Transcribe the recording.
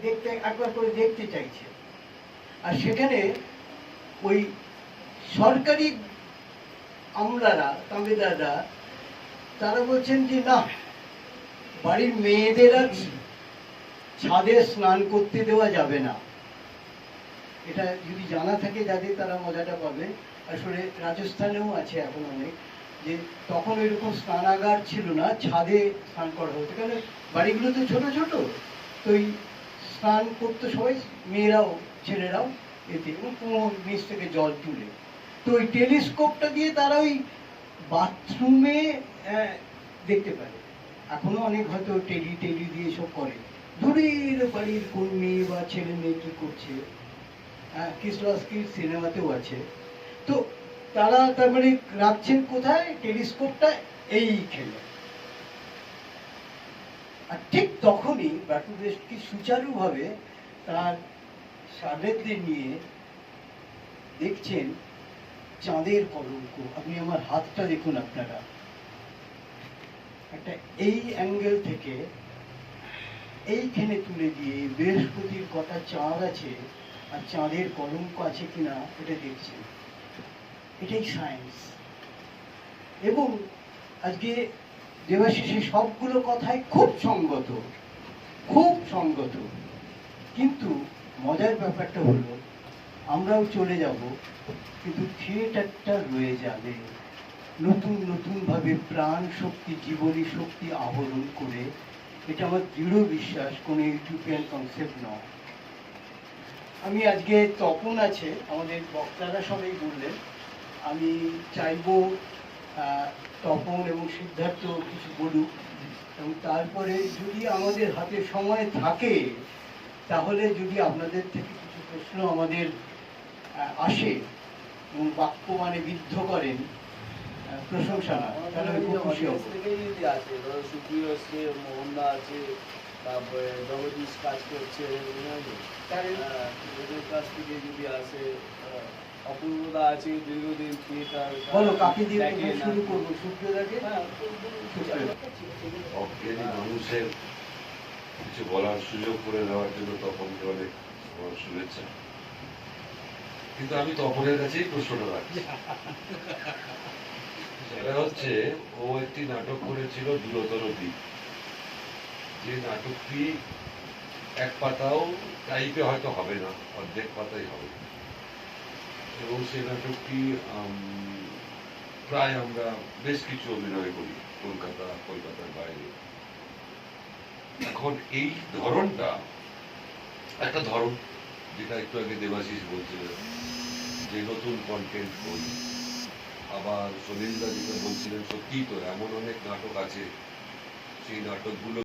দেখতে একবার করে দেখতে চাইছে। আর সেখানে ওই সরকারি আমলারা, তাঁবেদাররা, তারা বলছেন যে না, বাড়ির মেয়েদের আজ ছাদে স্নান করতে দেওয়া যাবে না। এটা যদি জানা থাকে যাদের, তারা মজাটা পাবে। আসলে রাজস্থানেও আছে এখন অনেক, যে তখন এরকম স্নানাগার ছিল না, ছাদে স্নান করা হতো। কারণ বাড়িগুলো তো ছোট ছোট, তো ওই স্নান করতো সবাই, মেয়েরাও ছেলেরাও, এতে এবং কোমর নিচ থেকে জল তুলে। তো ওই টেলিস্কোপটা দিয়ে তারা ওই বাথরুমে দেখতে পারে। এখনো অনেক হয়তো টেলি দিয়ে সব করে, দূরের বাড়ির কোন মেয়ে বা ছেলে মেয়ে কি করছে। কিসলস্কি সিনেমাতেও আছে। তো তারা তার মানে রাখছেন কোথায় টেলিস্কোপটা, এই খেলে। আর ঠিক তখনই বাটুদেশকি সুচারুভাবে তার সাবেকদের নিয়ে দেখছেন চাঁদের কলঙ্ক। আপনি আমার হাতটা দেখুন আপনারা, একটা এই অ্যাঙ্গেল থেকে এইখানে তুলে দিয়ে বৃহস্পতির কটা চাঁদ আছে আর চাঁদের কলঙ্ক আছে কিনা এটা দেখছেন। এটাই সায়েন্স। এবং আজকে দেবাশিসের সবগুলো কথাই খুব সঙ্গত, খুব সঙ্গত। কিন্তু মজার ব্যাপারটা হলো, আমরাও চলে যাব, কিন্তু থিয়েটারটা রয়ে যাবে নতুন নতুন ভাবে প্রাণ শক্তি, জীবনী শক্তি আহরণ করে। এটা আমার দৃঢ় বিশ্বাস, কোনো ইউটোপিয়ান কনসেপ্ট নয়। আমি আজকে তপন আছে, আমাদের বক্তারা সবাই বললেন, আমি চাইব তপন এবং সিদ্ধার্থ কিছু বলুক, এবং তারপরে যদি আমাদের হাতে সময় থাকে তাহলে যদি আপনাদের থেকে কিছু প্রশ্ন আমাদের আসে এবং বাক্য মানে বিদ্ধ করেন, প্রশংসা না, তাহলে আমি খুব খুশি হব। সুপ্রিয় আছে, মোহনদা আছে, তারপরে জগদীশ কাজ করছে, ওদের কাছ থেকে যদি আসে, অপূর্বদা আছে, দীর্ঘদিন থিয়েটার। বলো কাকে দিয়ে শুরু করবো? সুপ্রিয়দাকে। মানুষের কিছু বলার সুযোগ করে দেওয়ার জন্য তপনকে অনেক শুভেচ্ছা। কিন্তু আমি তপনের কাছেই প্রশ্নটা রাখছি। সেটা হচ্ছে, ও একটি নাটক করেছিল দূরতর দ্বীপ, যে নাটকটি এক পাতাও টাইপে হয়তো হবে না, অর্ধেক পাতাই হবে। এবং সেই নাটকটি প্রায় আমরা বেশ কিছু অভিনয় করি কলকাতার বাইরে। এখন এই ধরনটা একটা ধরন, যেটা একটু আগে দেবাশিস বলছিলেন যে নতুন কন্টেন্ট করি। আবার সলিলদা যেটা বলছিলেন, সত্যিই তো এমন অনেক নাটক আছে, সেই নাটকগুলো